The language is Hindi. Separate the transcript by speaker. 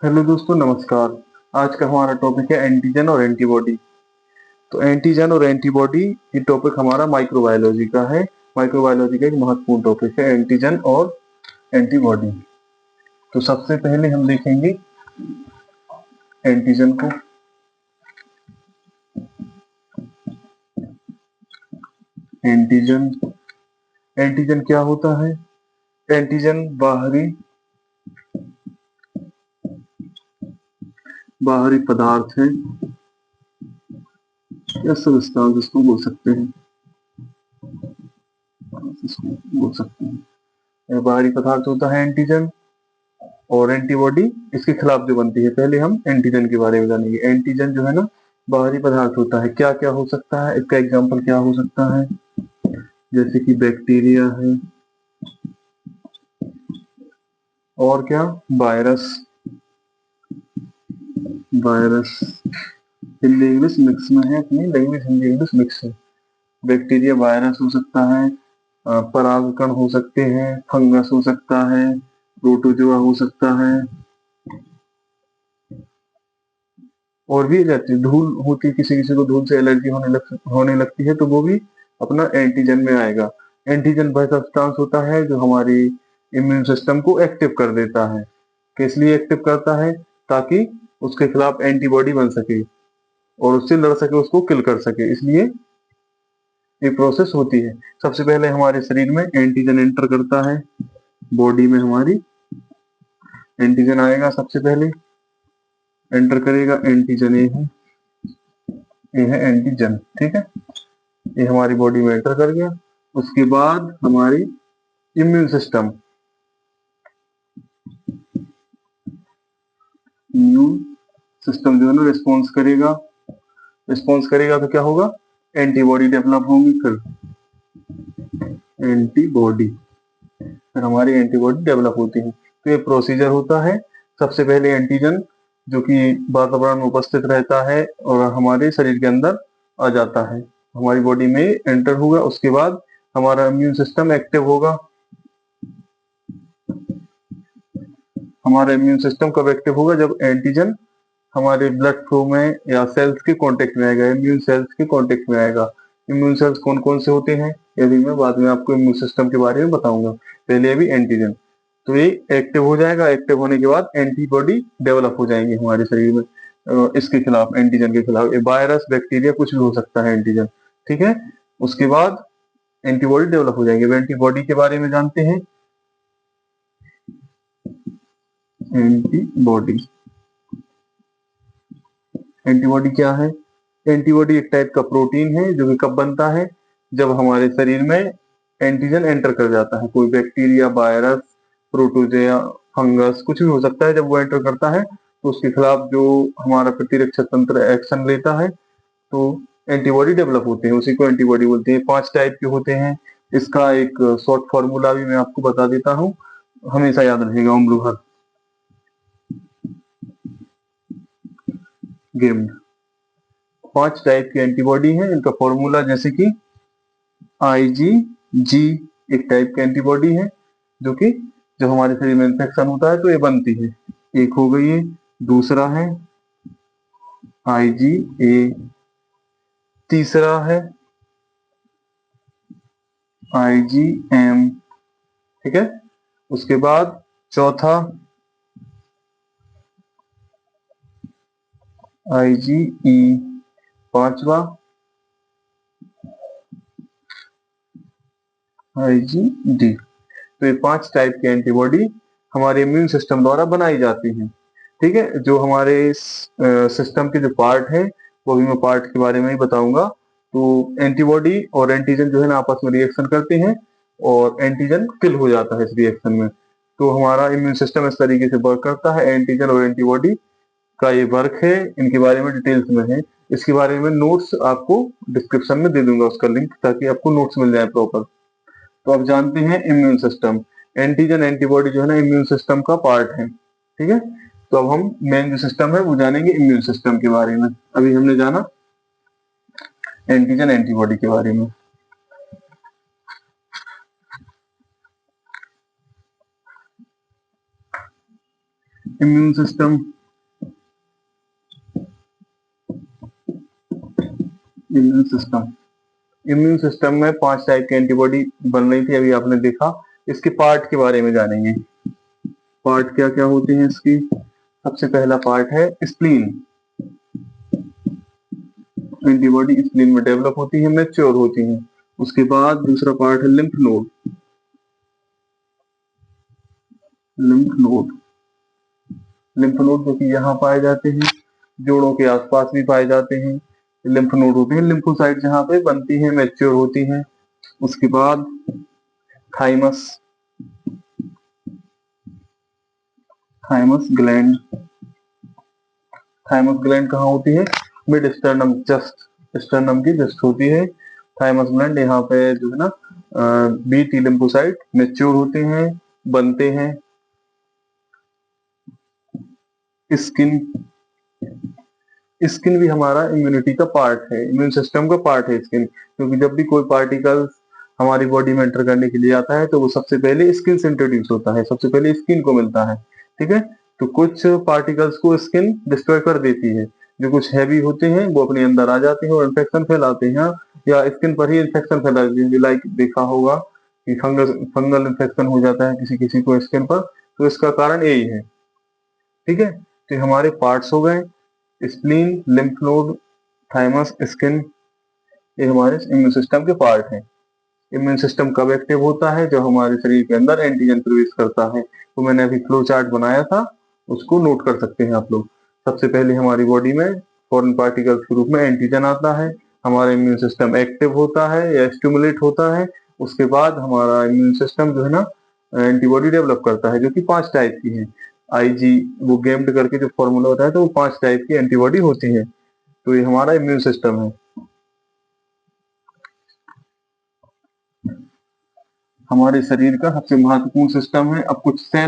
Speaker 1: हेलो दोस्तों, नमस्कार। आज का हमारा टॉपिक है एंटीजन और एंटीबॉडी। तो एंटीजन और एंटीबॉडी ये टॉपिक हमारा माइक्रोबायोलॉजी का है। माइक्रोबायोलॉजी का एक महत्वपूर्ण टॉपिक है एंटीजन और एंटीबॉडी। तो सबसे पहले हम देखेंगे एंटीजन को। एंटीजन एंटीजन क्या होता है? एंटीजन बाहरी पदार्थ है या सब्सटेंस, इसको बोल सकते हैं। ये बाहरी पदार्थ होता है एंटीजन। और एंटीबॉडी इसके खिलाफ जो बनती है। पहले हम एंटीजन के बारे में जानेंगे। एंटीजन जो है ना, बाहरी पदार्थ होता है। क्या क्या हो सकता है, इसका एग्जांपल क्या हो सकता है? जैसे कि बैक्टीरिया है, और क्या, virus. Virus Hindi English mix में है, अपनी लैंग्वेज हिंदी इंग्लिश मिक्स है। बैक्टीरिया, वायरस हो सकता है, परागकण हो सकते हैं, फंगस हो सकता है, प्रोटोजोआ हो सकता है, और भी रहती है। धूल होती है, किसी किसी को धूल से एलर्जी होने लगती है, तो वो भी अपना एंटीजन में आएगा। एंटीजन वह सब्सटेंस होता है जो हमारी इम्यून सिस्टम को एक्टिव कर देता है। किस लिए एक्टिव करता है? ताकि उसके खिलाफ एंटीबॉडी बन सके और उससे लड़ सके, उसको किल कर सके। इसलिए ये प्रोसेस होती है। सबसे पहले हमारे शरीर में एंटीजन एंटर करता है। बॉडी में हमारी एंटीजन आएगा, सबसे पहले एंटर करेगा एंटीजन। ये है एंटीजन, ठीक है। ये हमारी बॉडी में एंटर कर गया। उसके बाद हमारी इम्यून सिस्टम इम्यून सिस्टम जो है ना रिस्पॉन्स करेगा तो क्या होगा? एंटीबॉडी डेवलप होंगी। फिर हमारी एंटीबॉडी डेवलप होती है। तो ये प्रोसीजर होता है। सबसे पहले एंटीजन जो कि वातावरण में उपस्थित रहता है और हमारे शरीर के अंदर आ जाता है, हमारी बॉडी में एंटर होगा। उसके बाद हमारा इम्यून सिस्टम एक्टिव होगा। हमारा इम्यून सिस्टम कब एक्टिव होगा? जब एंटीजन हमारे ब्लड फ्लो में या सेल्स के कांटेक्ट में आएगा, इम्यून सेल्स के कांटेक्ट में आएगा। इम्यून सेल्स कौन कौन से होते हैं, यदि मैं बाद में आपको इम्यून सिस्टम के बारे में बताऊंगा। पहले अभी एंटीजन। तो ये एक्टिव हो जाएगा। एक्टिव होने के बाद एंटीबॉडी डेवलप हो जाएंगे हमारे शरीर में इसके खिलाफ, एंटीजन के खिलाफ। वायरस, बैक्टीरिया, कुछ भी हो सकता है एंटीजन, ठीक है। उसके बाद एंटीबॉडी डेवलप हो जाएंगे। एंटीबॉडी के बारे में जानते हैं। एंटीबॉडी एंटीबॉडी क्या है? एंटीबॉडी एक टाइप का प्रोटीन है जो कि कब बनता है? जब हमारे शरीर में एंटीजन एंटर कर जाता है। कोई बैक्टीरिया, वायरस, प्रोटोजोआ, फंगस, कुछ भी हो सकता है। जब वो एंटर करता है तो उसके खिलाफ जो हमारा प्रतिरक्षा तंत्र एक्शन लेता है, तो एंटीबॉडी डेवलप होते हैं। उसी को एंटीबॉडी बोलते हैं। 5 टाइप के होते हैं। इसका एक शॉर्ट फॉर्मूला भी मैं आपको बता देता हूँ, हमेशा याद रहेगा उम्र भर। गेम 5 टाइप की एंटीबॉडी है। इनका फॉर्मूला जैसे कि IgG एक टाइप की एंटीबॉडी है जो कि जब हमारे शरीर में इंफेक्शन होता है तो ये बनती है। एक हो गई है। दूसरा है IgA। तीसरा है IgM, ठीक है। उसके बाद चौथा IgE। पांचवा IgD। तो ये 5 टाइप की एंटीबॉडी हमारे इम्यून सिस्टम द्वारा बनाई जाती हैं, ठीक है। जो हमारे सिस्टम के जो पार्ट है, वो भी मैं पार्ट के बारे में ही बताऊंगा। तो एंटीबॉडी और एंटीजन जो है ना, आपस में रिएक्शन करते हैं और एंटीजन किल हो जाता है इस रिएक्शन में। तो हमारा इम्यून सिस्टम इस तरीके से वर्क करता है। एंटीजन और एंटीबॉडी का ये वर्क है, इनके बारे में डिटेल्स में है। इसके बारे में नोट्स आपको डिस्क्रिप्शन में दे दूंगा, उसका लिंक, ताकि आपको नोट्स मिल जाए प्रॉपर। तो आप जानते हैं इम्यून सिस्टम, एंटीजन एंटीबॉडी जो है ना, इम्यून सिस्टम का पार्ट है, ठीक है। तो अब हम मेन जो सिस्टम है वो जानेंगे इम्यून सिस्टम के बारे में। अभी हमने जाना एंटीजन एंटीबॉडी के बारे में। Immune system, immune system immune system में 5 टाइप की एंटीबॉडी बन रही थी, अभी आपने देखा। इसके पार्ट के बारे में जानेंगे। पार्ट क्या क्या होते हैं इसकी। सबसे पहला पार्ट है स्प्लीन। एंटीबॉडी स्प्लीन में डेवलप होती है, मैच्योर होती है। उसके बाद दूसरा पार्ट है lymph node. Lymph node lymph node जो कि यहाँ पाए जाते हैं, जोड़ों के आसपास भी पाए जाते हैं। लिम्फ नोड होते हैं, लिम्फोसाइट जहाँ पे बनती है, मैच्योर होती हैं। उसके बाद thymus, thymus gland. Thymus gland कहाँ होती है? मिड स्टर्नम, जस्ट स्टर्नम की जस्ट होती है थाइमस ग्लैंड। यहाँ पे जो है ना बी टी लिम्फोसाइट मैच्योर होते हैं, बनते हैं। स्किन, स्किन भी हमारा इम्यूनिटी का पार्ट है, इम्यून सिस्टम का पार्ट है स्किन, क्योंकि जब भी कोई पार्टिकल हमारी बॉडी में एंटर करने के लिए आता है तो वो सबसे पहले स्किन से इंट्रोड्यूस होता है, सबसे पहले स्किन को मिलता है। ठीक है, तो कुछ पार्टिकल्स को स्किन डिस्ट्रॉय कर देती है, जो कुछ हैवी होते हैं वो अपने अंदर आ जाते हैं और इन्फेक्शन फैलाते हैं, या स्किन पर ही इन्फेक्शन फैलाते हैं। लाइक देखा होगा कि फंगल इन्फेक्शन हो जाता है किसी किसी को स्किन पर, तो इसका कारण यही है। ठीक है, तो हमारे पार्ट्स हो गए spleen, lymph node, thymus, skin, ये हमारे इम्यून सिस्टम के पार्ट हैं। इम्यून सिस्टम कब एक्टिव होता है? जब हमारे शरीर के अंदर एंटीजन प्रवेश करता है। तो मैंने अभी फ्लो चार्ट बनाया था, उसको नोट कर सकते हैं आप लोग। सबसे पहले हमारी बॉडी में फॉरेन पार्टिकल्स के रूप में एंटीजन आता है, हमारा इम्यून सिस्टम एक्टिव होता है या स्टिमुलेट होता है। उसके बाद हमारा इम्यून सिस्टम जो है ना एंटीबॉडी डेवलप करता है, जो कि 5 टाइप की है। आईजी वो गेम्ड करके जो फॉर्मूला होता है, तो वो 5 टाइप की एंटीबॉडी होती है। तो ये हमारा इम्यून सिस्टम है, हमारे शरीर का सबसे महत्वपूर्ण सिस्टम है। अब कुछ